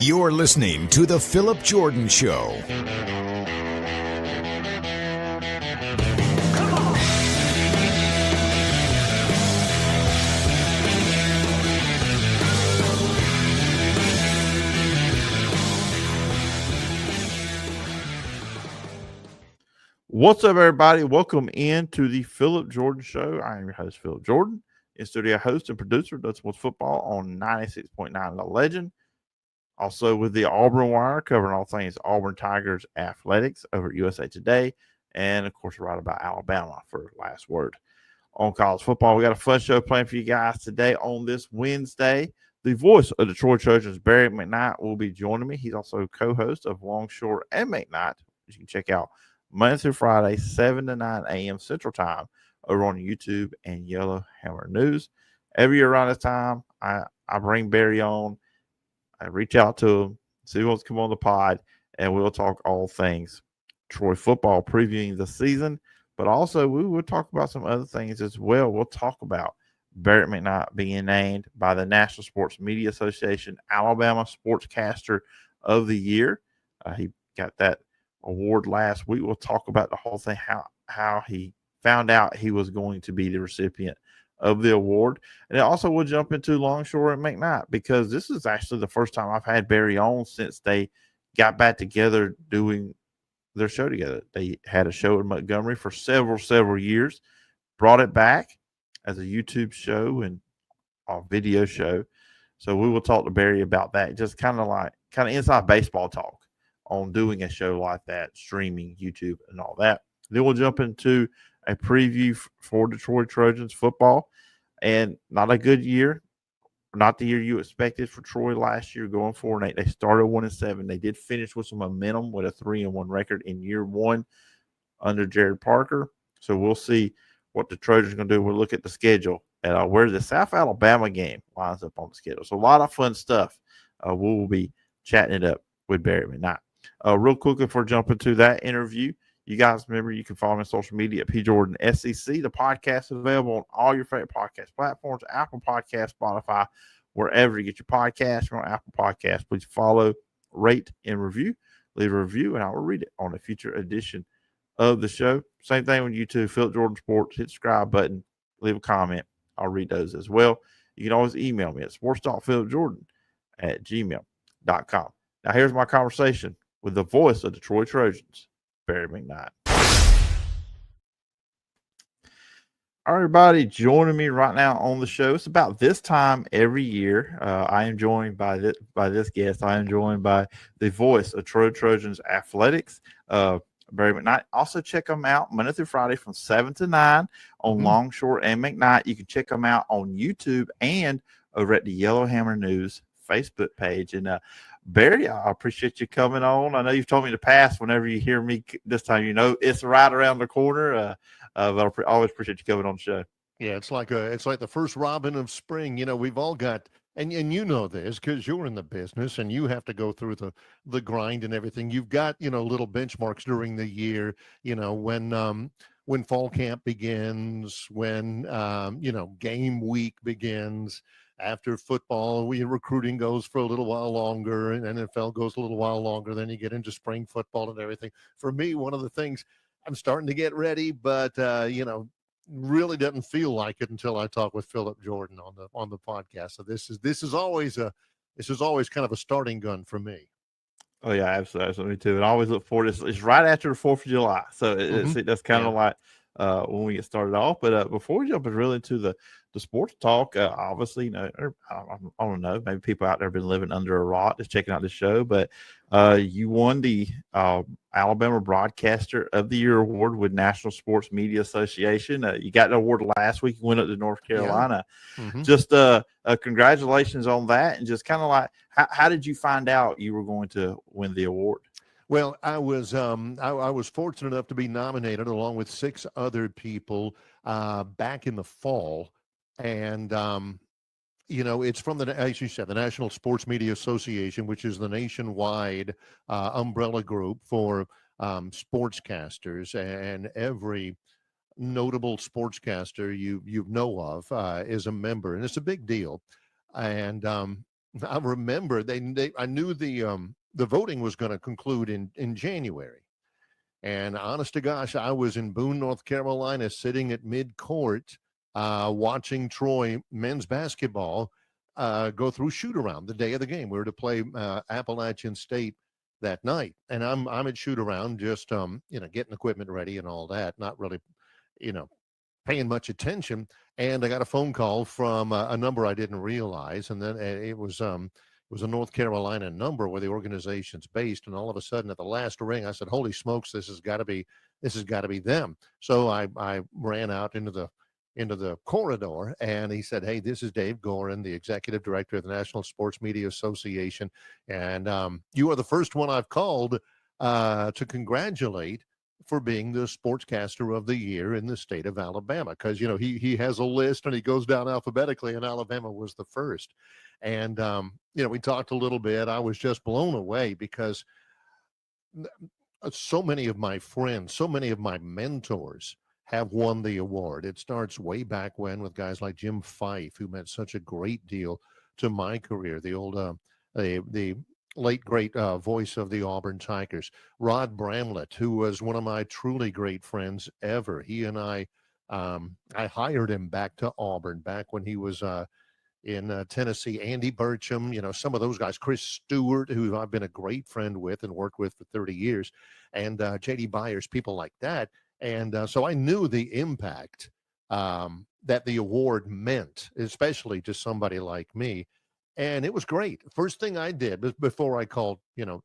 You're listening to The Phillip Jordan Show. What's up, everybody? Welcome in to the Phillip Jordan Show. I am your host, Phillip Jordan, in studio host and producer of Dutch Sports Football on 96.9 The Legend. Also with the Auburn Wire, covering all things Auburn Tigers athletics over at USA Today. And, of course, right about Alabama for last word on college football. We got a fun show planned for you guys today on this Wednesday. The voice of Detroit Trojans, Barry McKnight, will be joining me. He's also co-host of Longshore and McKnight, which you can check out Monday through Friday, 7 to 9 a.m. Central Time over on YouTube and Yellowhammer News. Every year around this time, I bring Barry on. I reach out to him, see who wants to come on the pod, and we'll talk all things Troy football, previewing the season. But also, we will talk about some other things as well. We'll talk about Barrett McKnight being named by the National Sports Media Association Alabama Sportscaster of the Year. He got that award last week. We'll talk about the whole thing, how he found out he was going to be the recipient of the award. And also we'll jump into Longshore and McKnight, because this is actually the first time I've had Barry on since they got back together doing their show together. They had a show in Montgomery for several years, brought it back as a YouTube show and a video show. So we will talk to Barry about that, just kind of inside baseball talk on doing a show like that, streaming, YouTube, and all that. Then we'll jump into a preview for Detroit Trojans football. And not a good year, not the year you expected for Troy last year, going 4-8. They started 1-7. They did finish with some momentum with a 3-1 record in year one under Jared Parker. So we'll see what the Trojans are going to do. We'll look at the schedule and where the South Alabama game lines up on the schedule. So a lot of fun stuff. We will be chatting it up with Barry McKnight. Real quickly before jumping to that interview, you guys remember you can follow me on social media at PJordanSEC. The podcast is available on all your favorite podcast platforms, Apple Podcasts, Spotify, wherever you get your podcasts. From Apple Podcasts, please follow, rate, and review. Leave a review, and I will read it on a future edition of the show. Same thing with YouTube, Phillip Jordan Sports. Hit the subscribe button, leave a comment. I'll read those as well. You can always email me at sports.philipjordan@gmail.com. Now, here's my conversation with the voice of Detroit Trojans, Barry McKnight. All right, everybody joining me right now on the show. It's about this time every year. I am joined by this guest. I am joined by the voice of Detroit Trojans athletics, Barry McKnight. Also check them out Monday through Friday from 7 to 9 on Longshore and McKnight. You can check them out on YouTube and over at the Yellowhammer News Facebook page. And Barry, I appreciate you coming on. I know you've told me in the past, whenever you hear me this time, you know it's right around the corner. But I always appreciate you coming on the show. Yeah, it's like the first robin of spring. You know, we've all got, and you know this because you're in the business and you have to go through the grind and everything. You've got, little benchmarks during the year. When fall camp begins, when game week begins. After football, recruiting goes for a little while longer, and NFL goes a little while longer. Then you get into spring football and everything. For me, one of the things, I'm starting to get ready, but really doesn't feel like it until I talk with Phillip Jordan on the podcast. So this is always kind of a starting gun for me. Oh yeah, absolutely, me too. And I always look forward. It's right after the 4th of July, so that's kind of like when we get started off. But before we jump really into the sports talk, obviously, I don't know, maybe people out there have been living under a rock just checking out the show, but you won the Alabama Broadcaster of the Year award with National Sports Media Association. You got the award last week. You went up to North Carolina. Yeah. Just congratulations on that, and just kind of like, how did you find out you were going to win the award? Well, I was fortunate enough to be nominated along with 6 other people back in the fall, and it's from as you said, the National Sports Media Association, which is the nationwide umbrella group for sportscasters, and every notable sportscaster you know of is a member, and it's a big deal. And I remember I knew the voting was going to conclude in January. And honest to gosh, I was in Boone, North Carolina, sitting at mid-court, watching Troy men's basketball go through shoot-around the day of the game. We were to play Appalachian State that night, and I'm at shoot-around, just getting equipment ready and all that, not really, paying much attention. And I got a phone call from a number I didn't realize, and then it was a North Carolina number where the organization's based. And all of a sudden, at the last ring, I said, "Holy smokes, this has got to be them." So I ran out into the corridor, and he said, "Hey, this is Dave Gorin, the executive director of the National Sports Media Association, and you are the first one I've called to congratulate for being the Sportscaster of the Year in the state of Alabama." Because he has a list and he goes down alphabetically, and Alabama was the first. And we talked a little bit. I was just blown away because so many of my friends, so many of my mentors have won the award. It starts way back when with guys like Jim Fife, who meant such a great deal to my career. The old the late great voice of the Auburn Tigers, Rod Bramlett, who was one of my truly great friends ever. He and I hired him back to Auburn back when he was in Tennessee. Andy Burcham, some of those guys, Chris Stewart, who I've been a great friend with and worked with for 30 years, and J.D. Byers, people like that. And so I knew the impact that the award meant, especially to somebody like me. And it was great. First thing I did before I called,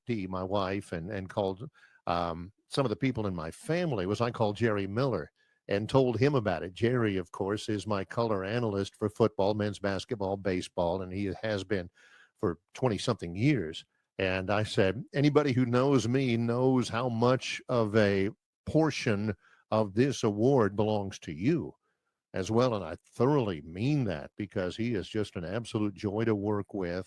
Dee, my wife, and called some of the people in my family, was I called Jerry Miller and told him about it. Jerry, of course, is my color analyst for football, men's basketball, baseball, and he has been for 20-something years. And I said, anybody who knows me knows how much of a portion of this award belongs to you as well. And I thoroughly mean that, because he is just an absolute joy to work with.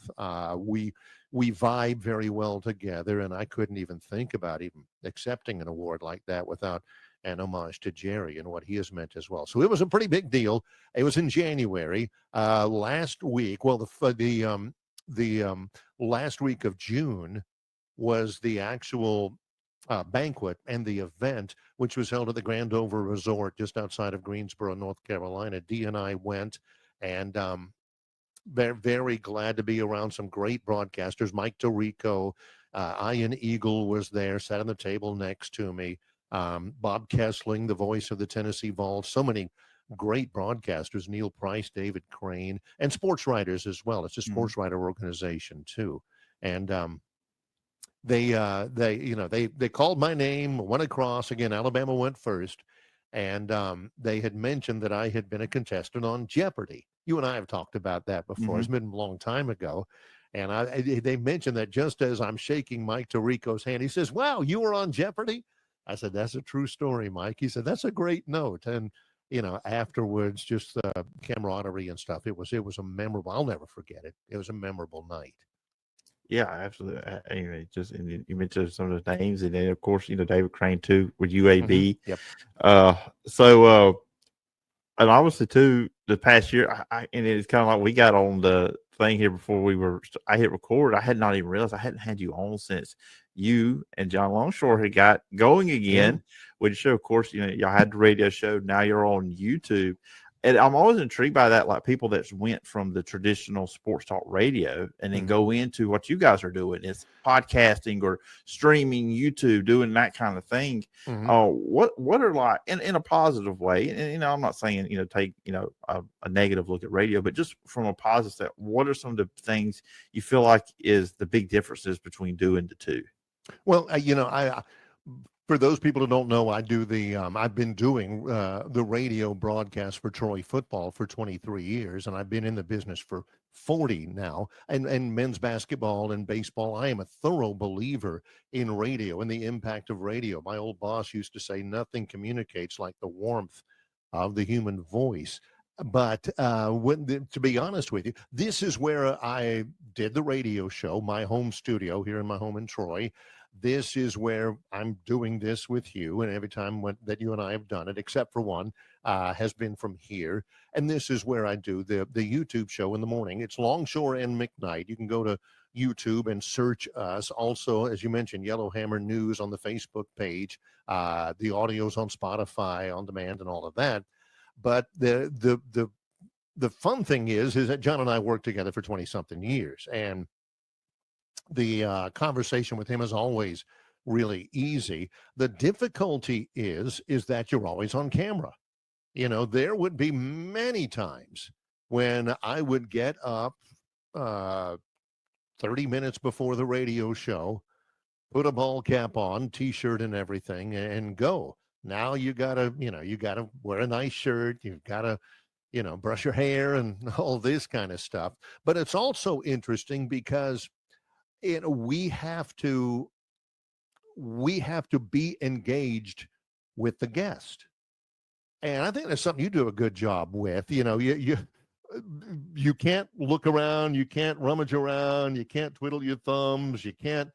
We vibe very well together, and I couldn't even think about even accepting an award like that without an homage to Jerry and what he has meant as well. So it was a pretty big deal. It was in January last week. Well, the last week of June was the actual banquet and the event, which was held at the Grand Dover Resort just outside of Greensboro, North Carolina. Dee and I went, and very, very glad to be around some great broadcasters. Mike Tirico, Ian Eagle was there, sat on the table next to me. Bob Kessling, the voice of the Tennessee Vols. So many great broadcasters, Neil Price, David Crane, and sports writers as well. It's a sports writer organization too. And they called my name, went across. Again, Alabama went first, and they had mentioned that I had been a contestant on Jeopardy. You and I have talked about that before. It's been a long time ago. And they mentioned that just as I'm shaking Mike Tirico's hand, he says, "Wow, you were on Jeopardy?" I said, "That's a true story, Mike." He said, "That's a great note." And afterwards, just the camaraderie and stuff. It was a memorable. I'll never forget it. It was a memorable night. Yeah, absolutely. Anyway, and you mentioned some of the names, and then of course, David Crane too with UAB. Yep. And obviously too, the past year, and it's kind of like we got on the thing here before I hit record. I had not even realized I hadn't had you on since you and John Longshore had got going again with the show. Of course, y'all had the radio show. Now you're on YouTube. And I'm always intrigued by that, like people that went from the traditional sports talk radio and then go into what you guys are doing. It's podcasting or streaming, YouTube, doing that kind of thing. What are like in a positive way? And I'm not saying take a negative look at radio, but just from a positive step, what are some of the things you feel like is the big differences between doing the two? Well, for those people who don't know, I do I've been doing the radio broadcast for Troy football for 23 years, and I've been in the business for 40 now. And men's basketball and baseball, I am a thorough believer in radio and the impact of radio. My old boss used to say, nothing communicates like the warmth of the human voice. But to be honest with you, this is where I did the radio show, my home studio here in my home in Troy. This is where I'm doing this with you, and every time that you and I have done it, except for one, has been from here. And this is where I do the YouTube show in the morning. It's Longshore and McKnight. You can go to YouTube and search us. Also, as you mentioned, Yellowhammer News on the Facebook page. The audio's on Spotify on demand and all of that. But the fun thing is that John and I worked together for 20-something years, and the conversation with him is always really easy. The difficulty is that you're always on camera. There would be many times when I would get up 30 minutes before the radio show, put a ball cap on, T-shirt and everything, and go. Now you gotta wear a nice shirt. You've gotta, brush your hair and all this kind of stuff. But it's also interesting because we have to be engaged with the guest. And I think that's something you do a good job with. You can't look around, you can't rummage around, you can't twiddle your thumbs, you can't,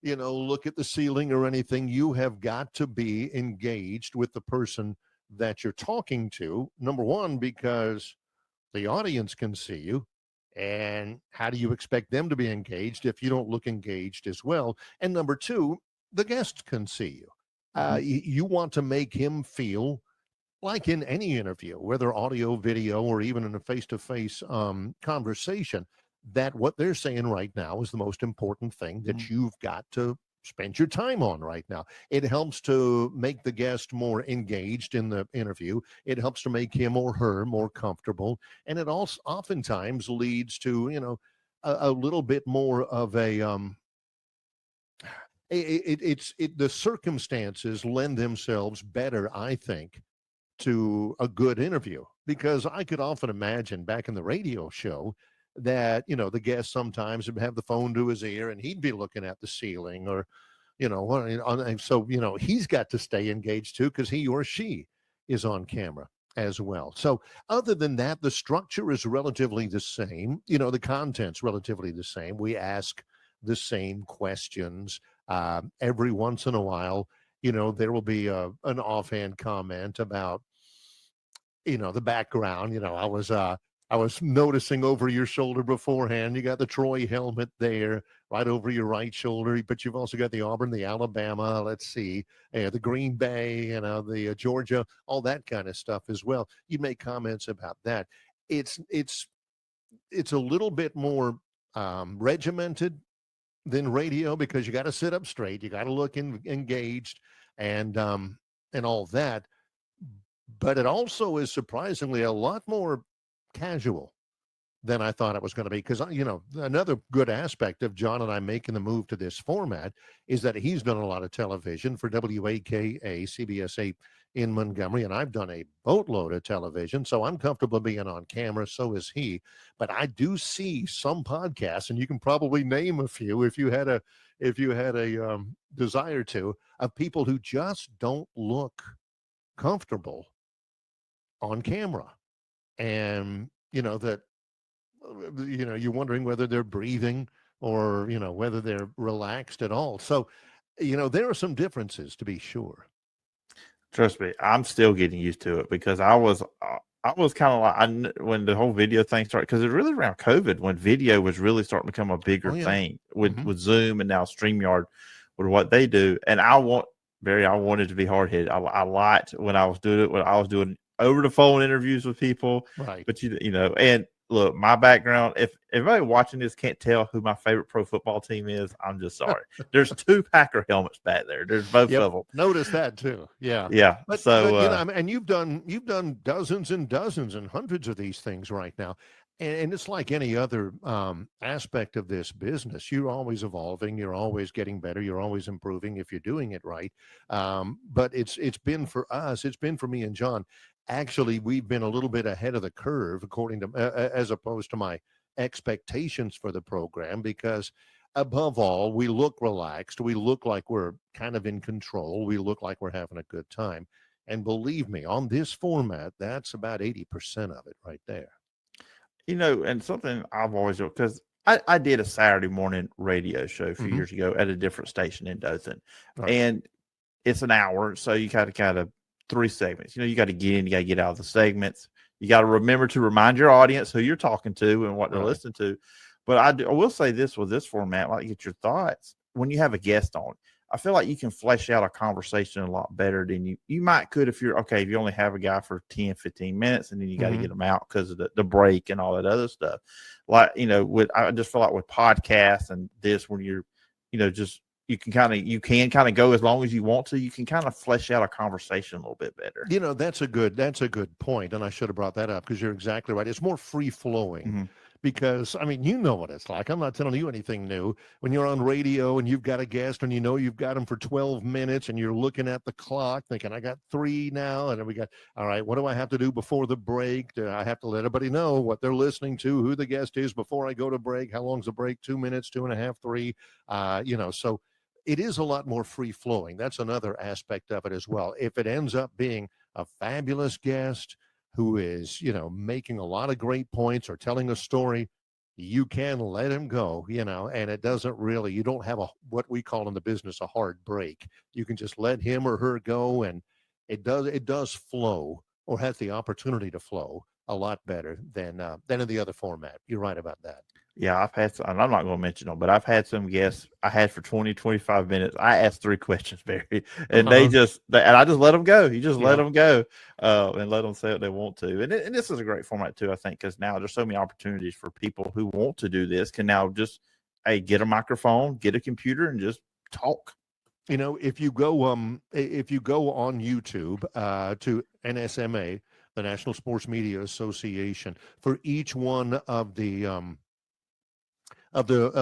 look at the ceiling or anything. You have got to be engaged with the person that you're talking to. Number one, because the audience can see you. And how do you expect them to be engaged if you don't look engaged as well? And number two, the guests can see you. You want to make him feel like in any interview, whether audio, video, or even in a face-to-face conversation, that what they're saying right now is the most important thing that you've got to spend your time on right now. It helps to make the guest more engaged in the interview. It helps to make him or her more comfortable. And it also oftentimes leads to, a little bit more of a, the circumstances lend themselves better, I think, to a good interview, because I could often imagine back in the radio show that, the guest sometimes would have the phone to his ear and he'd be looking at the ceiling or, and so, he's got to stay engaged too, because he or she is on camera as well. So other than that, the structure is relatively the same. The content's relatively the same. We ask the same questions. Every once in a while, there will be an offhand comment about, the background. I was noticing over your shoulder beforehand, you got the Troy helmet there right over your right shoulder, but you've also got the Auburn, the Alabama, let's see, the Green Bay, the Georgia, all that kind of stuff as well. You make comments about that. It's a little bit more regimented than radio, because you got to sit up straight, you got to look engaged, and all that. But it also is surprisingly a lot more casual than I thought it was going to be. Because, another good aspect of John and I making the move to this format is that he's done a lot of television for WAKA, CBS 8 in Montgomery, and I've done a boatload of television, so I'm comfortable being on camera. So is he. But I do see some podcasts, and you can probably name a few if you had a desire to, of people who just don't look comfortable on camera. And that you're wondering whether they're breathing or whether they're relaxed at all. So there are some differences, to be sure. Trust me, I'm still getting used to it, because I was kind of like, when the whole video thing started, because it's really around COVID when video was really starting to become a bigger thing with Zoom and now StreamYard with what they do. And I wanted to be hard headed. I liked when I was doing over the phone interviews with people, right? But and look, my background, if everybody watching this can't tell who my favorite pro football team is, I'm just sorry. There's 2 Packer helmets back there. There's both of them. Notice that too. Yeah. But and you've done dozens and dozens and hundreds of these things right now. And it's like any other aspect of this business. You're always evolving. You're always getting better. You're always improving if you're doing it right. But it's been for us. It's been for me and John. Actually, we've been a little bit ahead of the curve, according to as opposed to my expectations for the program, because above all, we look relaxed. We look like we're kind of in control. We look like we're having a good time. And believe me, on this format, that's about 80% of it right there. And something I've always done, because I did a Saturday morning radio show a few Mhm. years ago at a different station in Dothan. Right. And it's an hour, so you kind of 3 segments. You got to get in, you got to get out of the segments. You got to remember to remind your audience who you're talking to and what they're listening to. But I will say this with this format, like get your thoughts when you have a guest on. I feel like you can flesh out a conversation a lot better than you might could if you only have a guy for 10, 15 minutes and then you got to get them out because of the break and all that other stuff. Like, I just feel like with podcasts and this, when you're, just you can kind of go as long as you want to. You can kind of flesh out a conversation a little bit better. That's a good point, and I should have brought that up because you're exactly right. It's more free flowing. Mm-hmm. Because, I mean, you know what it's like. I'm not telling you anything new. When you're on radio and you've got a guest and you've got them for 12 minutes and you're looking at the clock thinking, I got 3 now. And then we got, all right, what do I have to do before the break? Do I have to let everybody know what they're listening to, who the guest is before I go to break? How long's the break? 2 minutes, 2.5, 3. So it is a lot more free flowing. That's another aspect of it as well. If it ends up being a fabulous guest who is, making a lot of great points or telling a story, you can let him go, and it doesn't really, you don't have what we call in the business a hard break. You can just let him or her go, and it does flow, or has the opportunity to flow a lot better than in the other format. You're right about that. Yeah, I've had some, and I'm not going to mention them, but I've had some guests I had for 20, 25 minutes. I asked 3 questions, Barry, and and I just let them go. You just let them go and let them say what they want to. And this is a great format too, I think, because now there's so many opportunities for people who want to do this can now just, get a microphone, get a computer, and just talk. If you go on YouTube to NSMA, the National Sports Media Association, for each one of the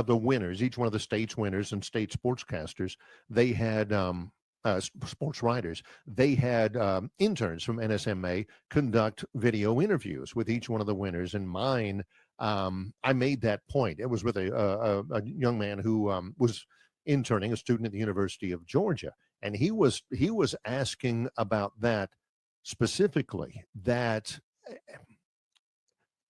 winners, each one of the state's winners and state sportscasters, they had sports writers. They had interns from NSMA conduct video interviews with each one of the winners. And mine, I made that point. It was with a young man who was interning, a student at the University of Georgia, and he was asking about that specifically. That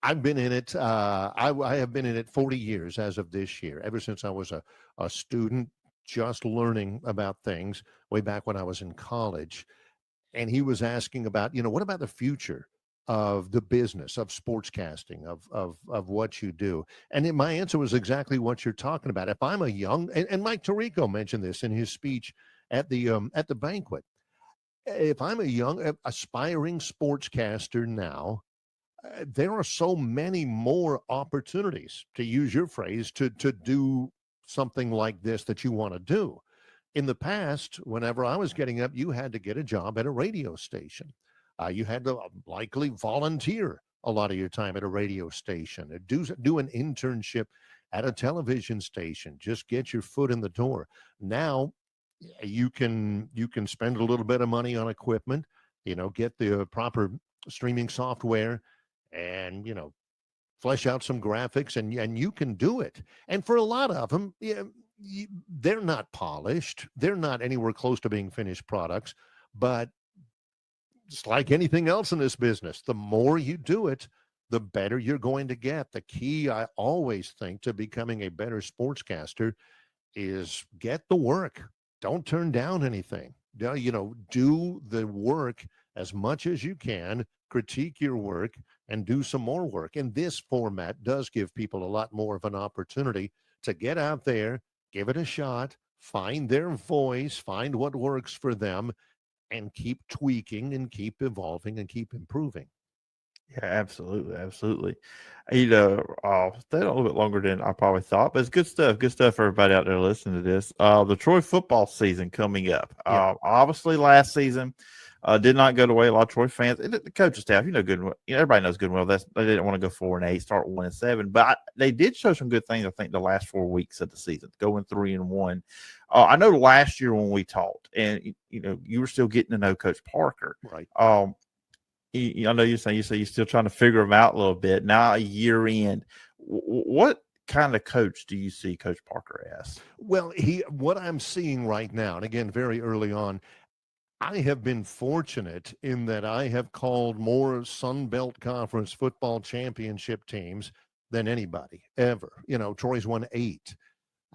I've been in it. I have been in it 40 years as of this year, ever since I was a student, just learning about things way back when I was in college. And he was asking about, what about the future of the business of sportscasting, of what you do? And my answer was exactly what you're talking about. If I'm a young, and Mike Tirico mentioned this in his speech at the banquet. If I'm a young aspiring sportscaster now, there are so many more opportunities, to use your phrase, to do something like this that you want to do. In the past, whenever I was getting up, you had to get a job at a radio station. You had to likely volunteer a lot of your time at a radio station, do an internship at a television station, just get your foot in the door. Now you can spend a little bit of money on equipment, get the proper streaming software, and flesh out some graphics, and you can do it. And for a lot of them, they're not polished, they're not anywhere close to being finished products, but it's like anything else in this business. The more you do it, the better you're going to get. The key, I always think, to becoming a better sportscaster is get the work. Don't turn down anything. Do the work as much as you can, critique your work, and do some more work. And this format does give people a lot more of an opportunity to get out there, give it a shot, find their voice, find what works for them, and keep tweaking and keep evolving and keep improving. Yeah, absolutely. Absolutely. Stayed a little bit longer than I probably thought, but it's good stuff. Good stuff for everybody out there listening to this. The Troy football season coming up. Yeah. Obviously, last season did not go the way a lot of Troy fans, the coaching staff, good and well, everybody knows good and well they didn't want to go 4-8, start 1-7, but they did show some good things. I think the last 4 weeks of the season, going 3-1. I know last year when we talked, and you were still getting to know Coach Parker, right? I know you say you're still trying to figure them out a little bit. Now, a year in, what kind of coach do you see Coach Parker as? Well, what I'm seeing right now, and again, very early on, I have been fortunate in that I have called more Sun Belt Conference football championship teams than anybody ever. Troy's won 8.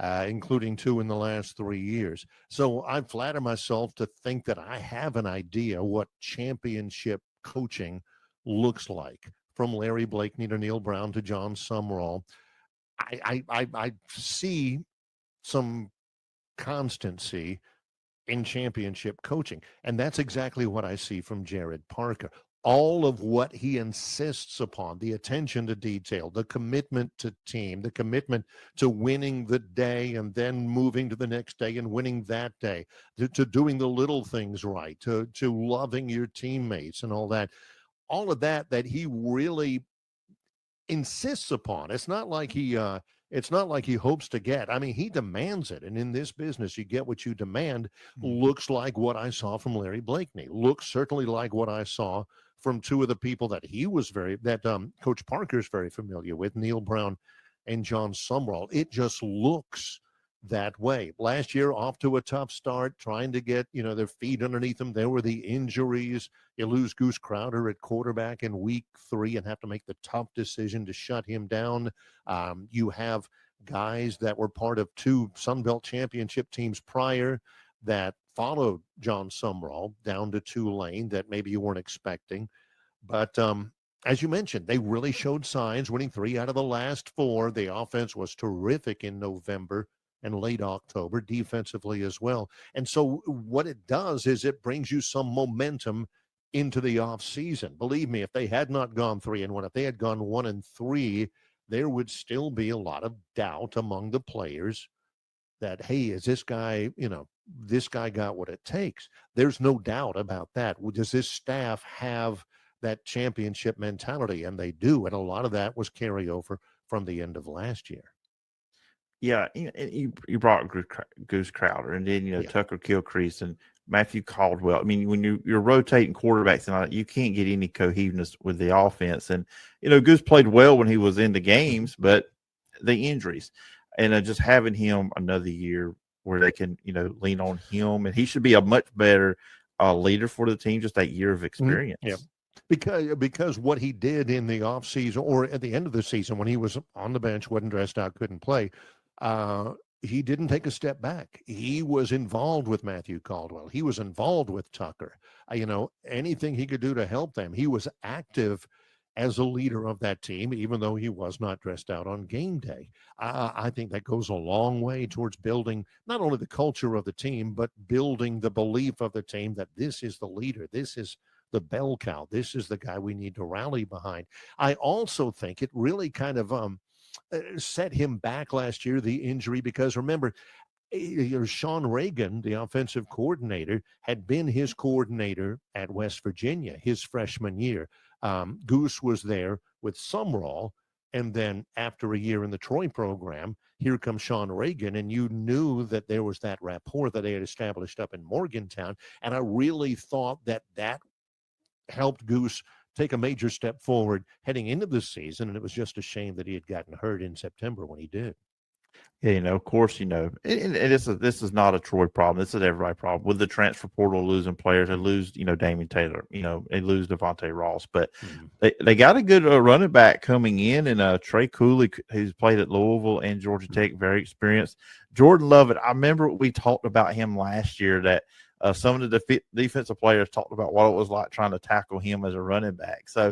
including 2 in the last 3 years. So I flatter myself to think that I have an idea what championship coaching looks like, from Larry Blakeney to Neil Brown to John Sumrall. I see some constancy in championship coaching. And that's exactly what I see from Jared Parker. All of what he insists upon, the attention to detail, the commitment to team, the commitment to winning the day and then moving to the next day and winning that day, to doing the little things right, to loving your teammates and all of that he really insists upon. It's not like he hopes to get. I mean, he demands it. And in this business, you get what you demand. Looks like what I saw from Larry Blakeney. Looks certainly like what I saw from 2 of the people that Coach Parker's very familiar with, Neil Brown and John Sumrall. It just looks that way. Last year, off to a tough start, trying to get, their feet underneath them. There were the injuries. You lose Goose Crowder at quarterback in week 3 and have to make the tough decision to shut him down. You have guys that were part of 2 Sun Belt championship teams prior that followed John Sumrall down to Tulane that maybe you weren't expecting. But as you mentioned, they really showed signs, winning 3 out of the last 4. The offense was terrific in November and late October, defensively as well. And so what it does is it brings you some momentum into the offseason. Believe me, if they had not gone 3-1, if they had gone 1-3, there would still be a lot of doubt among the players that, hey, is this guy, this guy got what it takes. There's no doubt about that. Does this staff have that championship mentality? And they do. And a lot of that was carryover from the end of last year. Yeah, you brought Goose Crowder, and then Tucker Gilchrist and Matthew Caldwell. I mean, when you're rotating quarterbacks and all that, you can't get any cohesiveness with the offense. And Goose played well when he was in the games, but the injuries and just having him another year where they can lean on him, and he should be a much better leader for the team. Just that year of experience. Yeah. Because what he did in the offseason or at the end of the season when he was on the bench, wasn't dressed out, couldn't play, he didn't take a step back. He was involved with Matthew Caldwell. He was involved with Tucker. Anything he could do to help them. He was active as a leader of that team, even though he was not dressed out on game day. I think that goes a long way towards building not only the culture of the team, but building the belief of the team that this is the leader. This is the bell cow. This is the guy we need to rally behind. I also think it really kind of set him back last year, the injury, because remember, Sean Reagan, the offensive coordinator, had been his coordinator at West Virginia his freshman year. Goose was there with Sumrall, and then after a year in the Troy program, here comes Sean Reagan, and you knew that there was that rapport that they had established up in Morgantown, and I really thought that helped Goose take a major step forward heading into the season, and it was just a shame that he had gotten hurt in September when he did. Yeah, of course, and this is not a Troy problem. This is everybody problem with the transfer portal, losing players. They lose, Damian Taylor, they lose Devontae Ross, but they got a good running back coming in, and Trey Cooley, who's played at Louisville and Georgia Tech, very experienced. Jordan Lovett, I remember we talked about him last year that some of the defensive players talked about what it was like trying to tackle him as a running back. So,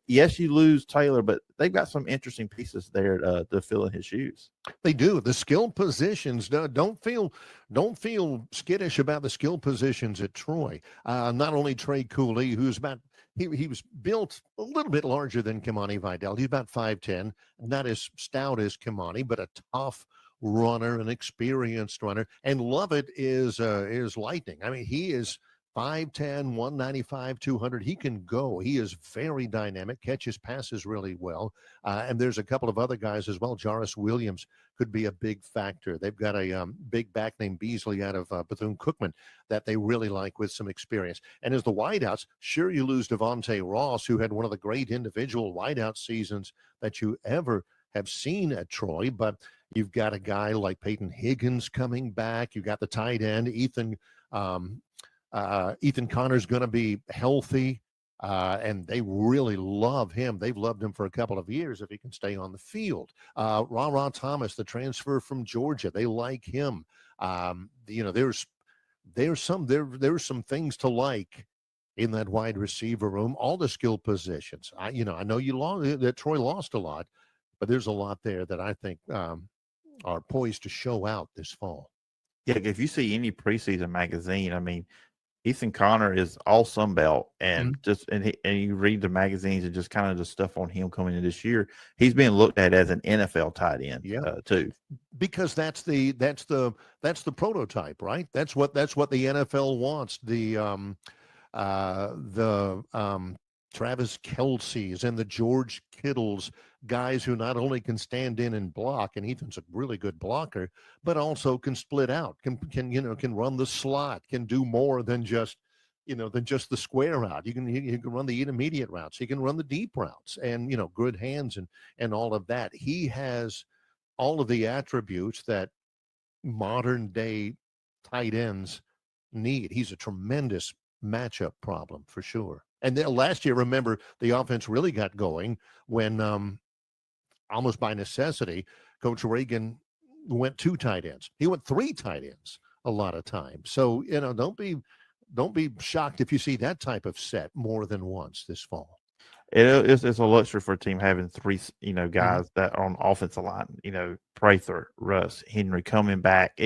yes, you lose Taylor, but they've got some interesting pieces there to fill in his shoes. They do. The skill positions, don't feel skittish about the skill positions at Troy. Not only Trey Cooley, who's about he was built a little bit larger than Kimani Vidal. He's about 5'10", not as stout as Kimani, but a tough runner, an experienced runner. And Lovett is lightning. I mean, he is 5'10", 195, 200. He can go. He is very dynamic, catches passes really well. And there's a couple of other guys as well. Jarvis Williams could be a big factor. They've got a big back named Beasley out of Bethune-Cookman that they really like with some experience. And as the wideouts, sure, you lose Devontae Ross, who had one of the great individual wideout seasons that you ever have seen at Troy, but you've got a guy like Peyton Higgins coming back. You've got the tight end, Ethan Connor's going to be healthy. and they really love him. They've loved him for a couple of years if he can stay on the field. Ra Thomas, the transfer from Georgia, they like him. There's some things to like in that wide receiver room, all the skill positions. I know that Troy lost a lot, but there's a lot there that I think are poised to show out this fall. Yeah, if you see any preseason magazine, I mean, Ethan Connor is all Sun Belt, and you read the magazines and just kind of the stuff on him coming in this year. He's being looked at as an NFL tight end, too, because that's the prototype, right? That's what the NFL wants. The Travis Kelce's and the George Kittles, guys who not only can stand in and block, and Ethan's a really good blocker, but also can split out, can run the slot, can do more than just the square route. You can run the intermediate routes, he can run the deep routes, and good hands and all of that. He has all of the attributes that modern day tight ends need. He's a tremendous matchup problem for sure. And then last year, remember, the offense really got going when almost by necessity, Coach Reagan went 2 tight ends. He went 3 tight ends a lot of times. So, don't be shocked if you see that type of set more than once this fall. It's a luxury for a team having 3, guys that are on the offensive line, Prather, Russ, Henry coming back,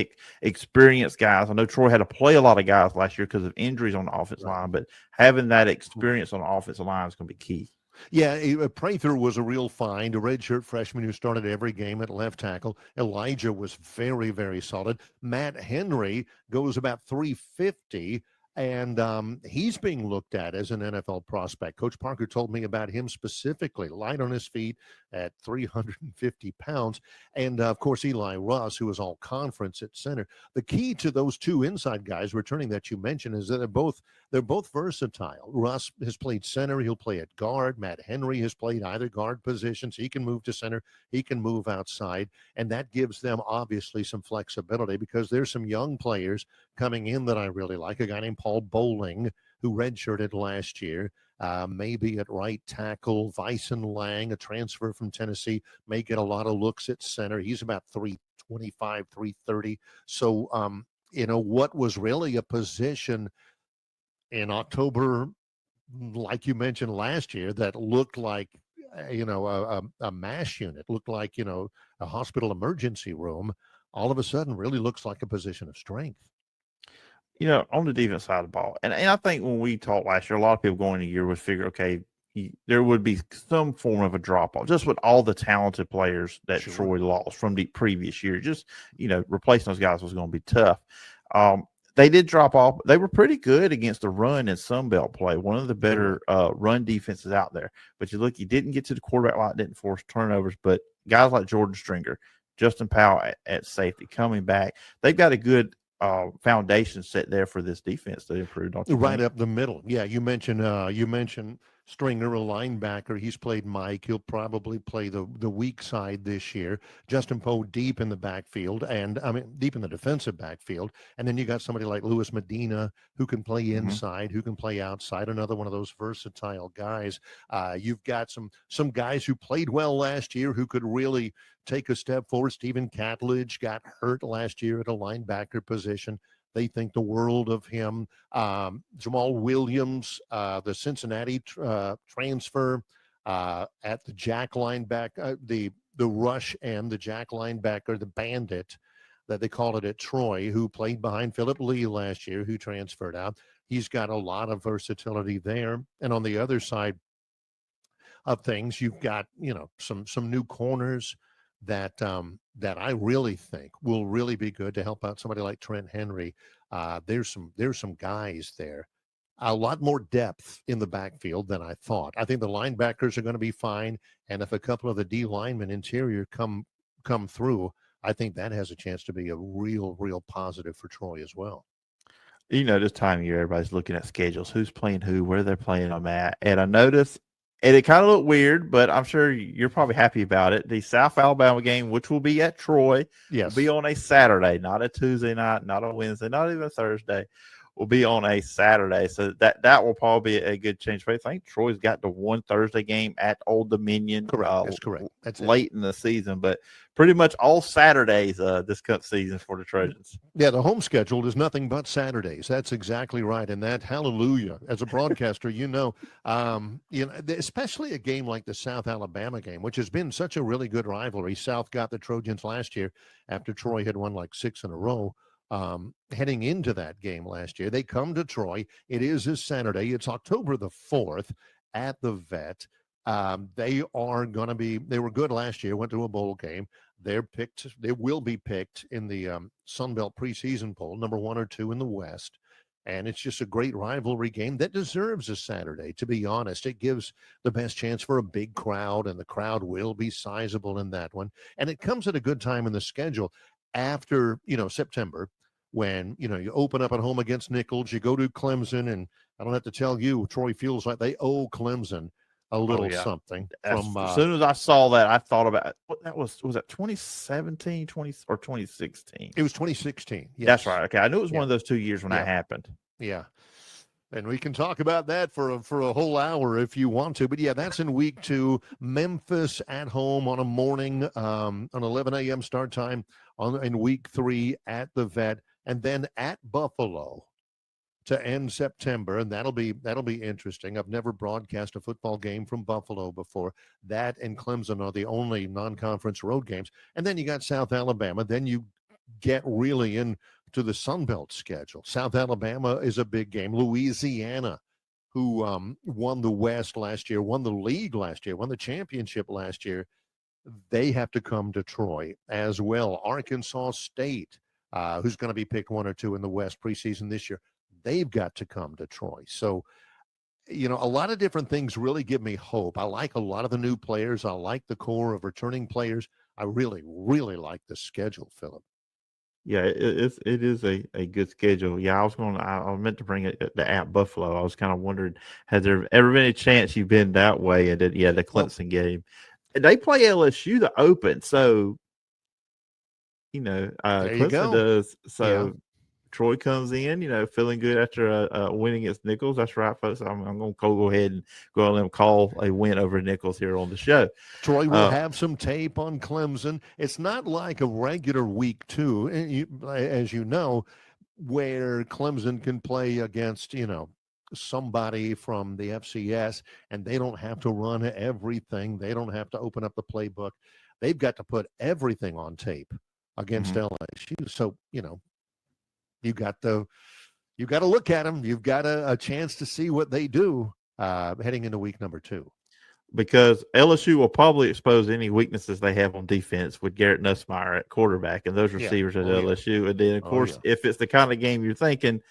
experienced guys. I know Troy had to play a lot of guys last year because of injuries on the offensive line, but having that experience on the offensive line is going to be key. Yeah, Prather was a real find, a redshirt freshman who started every game at left tackle. Elijah was very, very solid. Matt Henry goes about 350. And he's being looked at as an NFL prospect. Coach Parker told me about him specifically, light on his feet at 350 pounds. And, of course, Eli Ross, who is all conference at center. The key to those 2 inside guys returning that you mentioned is that they're both versatile. Ross has played center. He'll play at guard. Matt Henry has played either guard positions. He can move to center. He can move outside. And that gives them, obviously, some flexibility because there's some young players coming in that I really like. A guy named Paul Bowling, who redshirted last year, maybe at right tackle. Vyson Lang, a transfer from Tennessee, may get a lot of looks at center. He's about 325, 330. So, what was really a position in October, like you mentioned last year, that looked like, a MASH unit, looked like, a hospital emergency room, all of a sudden really looks like a position of strength. On the defense side of the ball. And I think when we talked last year, a lot of people going into the year would figure, okay, there would be some form of a drop-off, just with all the talented players that Troy lost from the previous year. Just, replacing those guys was going to be tough. They did drop off. They were pretty good against the run and Sunbelt play, one of the better run defenses out there. But you didn't get to the quarterback line, didn't force turnovers, but guys like Jordan Stringer, Justin Powell at safety coming back, they've got a good foundation set there for this defense to improve, don't you? Right up the middle. Yeah, you mentioned Stringer, a linebacker. He's played Mike. He'll probably play the weak side this year. Justin Poe deep in the backfield, and deep in the defensive backfield. And then you got somebody like Louis Medina who can play inside, who can play outside. Another one of those versatile guys. You've got some guys who played well last year who could really take a step forward. Stephen Catledge got hurt last year at a linebacker position. They think the world of him. Jamal Williams, the Cincinnati transfer at the jack linebacker, the rush and the jack linebacker, the bandit that they called it at Troy, who played behind Philip Lee last year, who transferred out. He's got a lot of versatility there. And on the other side of things, you've got, some new corners that I really think will really be good to help out somebody like Trent Henry. There's some guys there. A lot more depth in the backfield than I thought. I think the linebackers are going to be fine, and if a couple of the D linemen interior come through, I think that has a chance to be a real positive for Troy as well. This time of year, everybody's looking at schedules, who's playing who, where they're playing them at, and I noticed. And it kind of looked weird, but I'm sure you're probably happy about it. The South Alabama game, which will be at Troy, will be on a Saturday, not a Tuesday night, not a Wednesday, not even a Thursday. will be on a Saturday. So that will probably be a good change. I think Troy's got the one Thursday game at Old Dominion. Correct. That's correct. That's late in the season, but pretty much all Saturdays this cup season for the Trojans. Yeah, the home schedule is nothing but Saturdays. That's exactly right. And that, hallelujah, as a broadcaster, especially a game like the South Alabama game, which has been such a really good rivalry. South got the Trojans last year after Troy had won like 6 in a row. Heading into that game last year, they come to Troy. It is this Saturday. It's October the 4th at the Vet. They were good last year, went to a bowl game. They will be picked in the Sun Belt preseason poll, number 1 or 2 in the West. And it's just a great rivalry game that deserves a Saturday, to be honest. It gives the best chance for a big crowd, and the crowd will be sizable in that one. And it comes at a good time in the schedule after, September, when, you open up at home against Nichols, you go to Clemson, and I don't have to tell you, Troy feels like they owe Clemson a little something. As soon as I saw that, I thought about what that was that 2017, 2016? It was 2016. Yes. That's right. Okay. I knew it was one of those 2 years when that happened. Yeah. And we can talk about that for a whole hour if you want to. But yeah, that's in week 2. Memphis at home on a morning, on 11 a.m. start time in week 3 at the Vet, and then at Buffalo to end September, and that'll be interesting. I've never broadcast a football game from Buffalo before. That and Clemson are the only non-conference road games. And then you got South Alabama. Then you get really into the Sun Belt schedule. South Alabama is a big game. Louisiana, who won the West last year, won the league last year, won the championship last year, they have to come to Troy as well. Arkansas State, who's going to be picked 1 or 2 in the West preseason this year, they've got to come to Troy. So, a lot of different things really give me hope. I like a lot of the new players. I like the core of returning players. I really, really like the schedule, Philip. Yeah, it is a good schedule. Yeah, I meant to bring it at Buffalo. I was kind of wondering, has there ever been a chance you've been that way? And the Clemson game. And they play LSU to open. So, Clemson does. So, yeah. Troy comes in, feeling good after a win against Nichols. That's right, folks. I'm going to go ahead and go on and call a win over Nichols here on the show. Troy will have some tape on Clemson. It's not like a regular week 2, as you know, where Clemson can play against, somebody from the FCS, and they don't have to run everything. They don't have to open up the playbook. They've got to put everything on tape against LSU. So, you got to look at them. You've got a chance to see what they do heading into week number 2. Because LSU will probably expose any weaknesses they have on defense with Garrett Nussmeier at quarterback and those receivers at LSU. Yeah. And then, of course, if it's the kind of game you're thinking,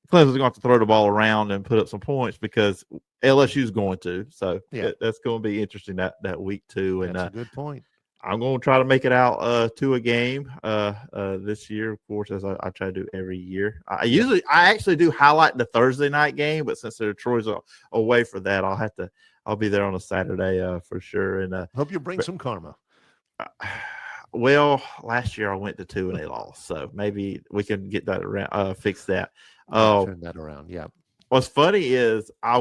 Clemson's going to have to throw the ball around and put up some points because LSU's going to. So that's going to be interesting that week 2. And that's a good point. I'm going to try to make it out to a game this year, of course, as I try to do every year. I actually do highlight the Thursday night game, but since Troy's away for that, I'll be there on a Saturday for sure. And hope you bring some karma. Well, last year I went to 2 and they lost, so maybe we can get that around, fix that. Turn that around, yeah. What's funny is I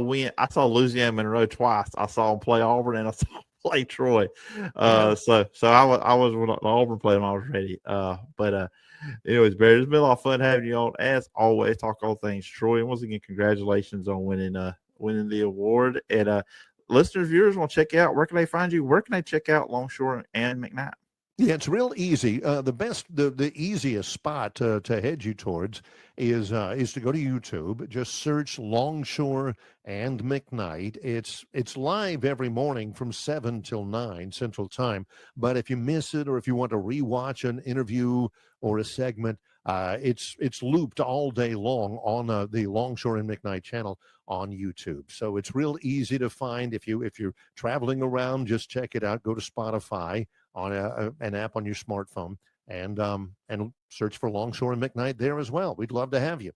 saw Louisiana Monroe twice. I saw them play Auburn and I saw them play Troy. So I was when Auburn played them, I was ready. But anyways, Barry, it's been a lot of fun having you on. As always, talk all things Troy. And once again, congratulations on winning the award. And listeners, viewers want to check out, where can they find you? Where can they check out Longshore and McKnight? Yeah, it's real easy. The easiest spot to head you towards is to go to YouTube. Just search Longshore and McKnight. It's live every morning from 7 till 9 Central Time. But if you miss it, or if you want to rewatch an interview or a segment, it's looped all day long on the Longshore and McKnight channel on YouTube. So it's real easy to find. If you're traveling around, just check it out. Go to Spotify on an app on your smartphone and search for Longshore and McKnight there as well. We'd love to have you.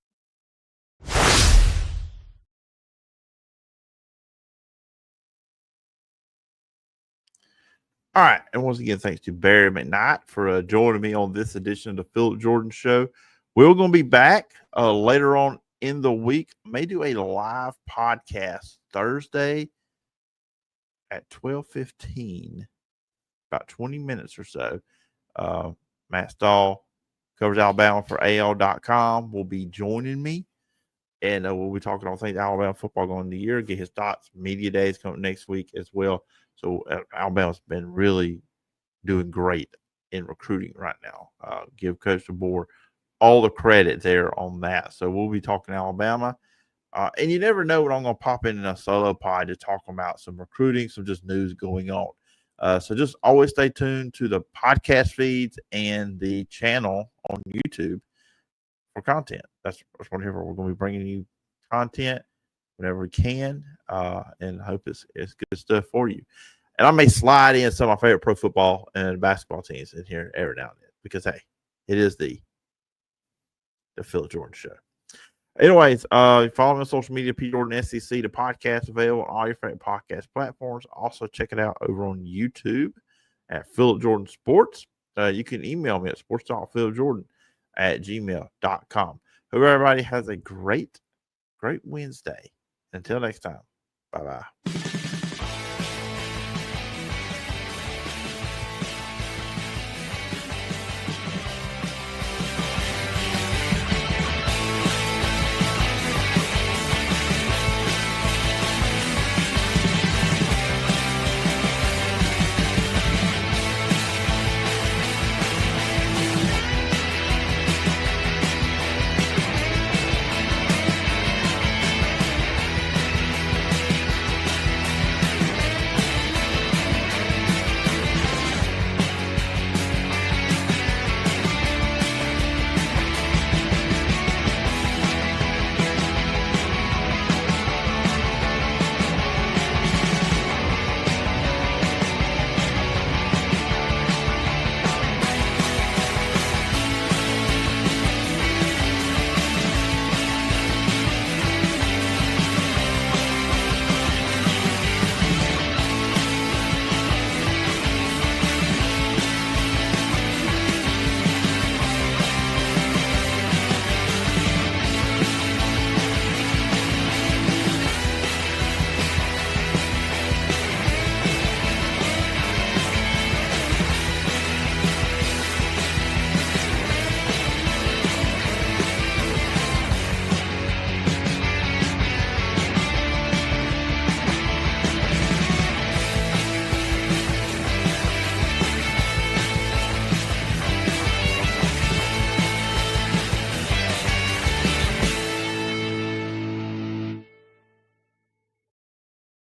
All right. And once again, thanks to Barry McKnight for joining me on this edition of the Philip Jordan Show. We're going to be back later on in the week. May do a live podcast Thursday at 12:15, about 20 minutes or so. Matt Stahl covers Alabama for AL.com will be joining me. And we'll be talking all things Alabama football going into the year, get his thoughts. Media days coming next week as well. So Alabama's been really doing great in recruiting right now. Give Coach DeBoer all the credit there on that. So we'll be talking Alabama. And you never know when I'm going to pop in a solo pod to talk about some recruiting, some just news going on. So just always stay tuned to the podcast feeds and the channel on YouTube for content. That's whatever we're going to be bringing you content whenever we can, and hope it's good stuff for you. And I may slide in some of my favorite pro football and basketball teams in here every now and then because, hey, it is the Philip Jordan Show. Anyways, follow me on social media, P. Jordan SEC. The podcast available on all your favorite podcast platforms. Also, check it out over on YouTube at Philip Jordan Sports. You can email me at sports.philipjordan@gmail.com. Hope everybody has a great Wednesday. Until next time, bye-bye.